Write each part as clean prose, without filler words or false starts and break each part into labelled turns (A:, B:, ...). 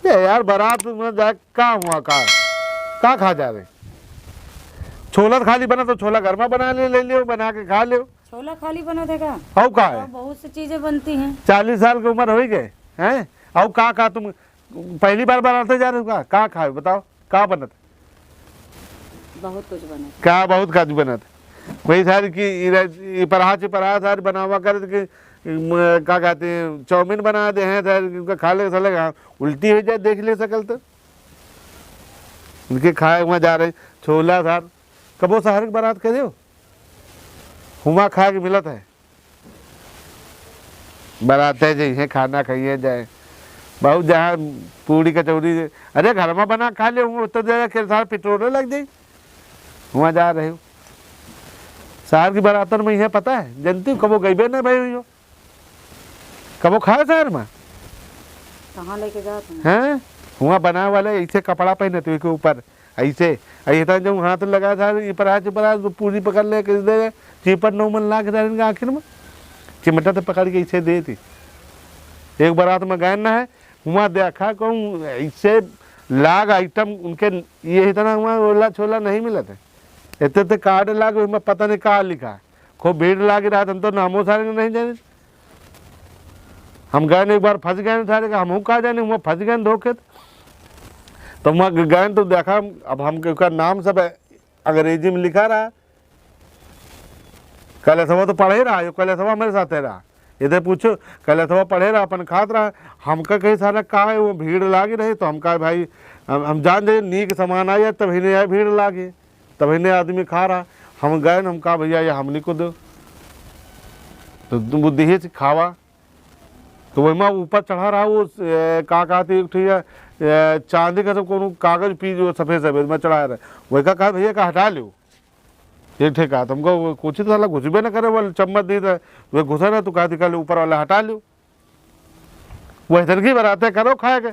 A: ये यार बारात में जाए का हुआ का खा जा रहे? छोला खाली बना तो छोला घर में बना ले लियो, बना के खा लियो।
B: छोला खाली बना देगा?
A: औ का है?
B: बहुत सी चीजें बनती हैं।
A: 40 साल की उम्र हो गए हैं, औ का तुम पहली बार बनाते जा रहे हो? का खाए बताओ, का बनत?
B: बहुत कुछ बना।
A: क्या बहुत काज बनत? वही सारी की पराहा सारी बनावा कर के क्या कहते हैं, चाउमीन बना दे हैं सारी, खा ले साले उल्टी हो जाए, देख ले सकल तो उनके खाए वहाँ जा रहे। छोला सार कबो शहर की बारात कर दो, हुआ खा के मिलत है। बाराते जाइए, खाना खाइए जाए, बहुत जहाँ पूड़ी कचौड़ी, अरे घर में बना खा ले, उत्तर जगह के साथ पेट्रोल लग जाए, वहाँ जा रहे हो। शहर की बारातन में यह पता है, जनती हूँ कबो गई ना भाई हुई हो, कबो खाए शहर में?
B: कहाँ लेके जाते
A: हैं? वहाँ बना वाले ऐसे कपड़ा पहने थे के ऊपर ऐसे ऐसा, जब हाथ लगा था पराज पूरी पकड़ ले किस दे चिपट नौ मन ला के इनके आखिर में चिमटा तो पकड़ के ऐसे दे थी। एक बारात में गए ना है, वहाँ देखा कहूँ ऐसे लाग आइटम उनके, ये इतना वहाँ ओला छोला नहीं मिला था, इतने कार्ड लाग, उसमें पता नहीं कहाँ लिखा है, खूब भीड़ लागी रहा, हम तो नामों सारे नहीं जाने। हम गए एक बार फंस गए सारे, हम कहा जाने, वहाँ फंस गए धोखे। तो वहाँ गए तो देखा, अब हम उसका नाम सब अंग्रेजी में लिखा रहा, कैलाशवा तो पढ़े रहा, यो कैलाशवा मेरे साथ रहा, इधर पूछो कैलाशवा पढ़े रहा, अपन खात रहा, हमका कहीं सारा कहा है वो भीड़ लागी रही, तो हम कहा भाई हम जान दे नीक सामान आया तभी नहीं आया, भीड़ लागी तभी नहीं आदमी खा रहा। हम गए, हम कहा भैया ये हमने को दो, तो तुम बुद्धि ही खावा। तो वही मैं ऊपर चढ़ा रहा, वो का कहती चांदी का सब को कागज पी जो सफ़ेद सफ़ेद में चढ़ाया रहा, वही का कहा भैया का हटा लो, ये ठीक है तुमको कुछ तो साला घुसबे न करे, वो चम्मच दी तो वह घुसा ना, तो कहती कल ऊपर वाला हटा लो, वह इधर की बनाते करो खाए के।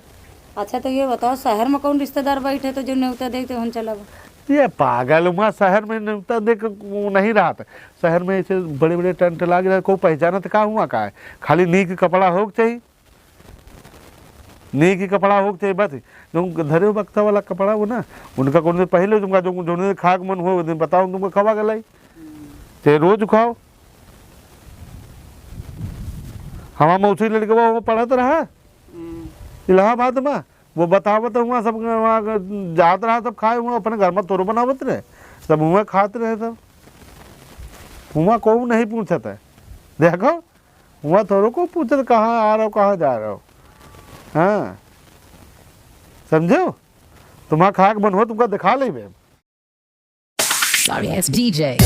B: अच्छा तो ये बताओ, शहर में कौन रिश्तेदार बैठे तो जो न्योता देखते हम चला?
A: ये पागल, वहाँ शहर में न्योता देख नहीं रहा था, शहर में ऐसे बड़े बड़े टेंट लागे रहे, को पहचाना तो कहा हुआ का है, खाली नीक कपड़ा हो चाहिए, नीक कपड़ा हो चाहिए बस। जो धरे बक्ता वाला कपड़ा वो ना, उनका कौन से पहले तुमका जो खाक मन हो दिन बताओ तुमको खवा गलाई, चाहे रोज खाओ। हमारा मौसी लड़के वो पढ़त रहा इलाहाबाद में, वो बतावत हुआ सब, वहाँ जात रहा सब खाए हुआ, अपने घर में तोरो बनावत रहे, सब हुआ खाते रहे, सब हुआ को नहीं पूछता है, देखो हुआ तोरो को पूछत कहाँ आ रहा हो कहाँ जा रहा हो। हाँ समझो, तुम्हारा खाक मन हो तुमका दिखा ले।
C: Sorry, it's DJ.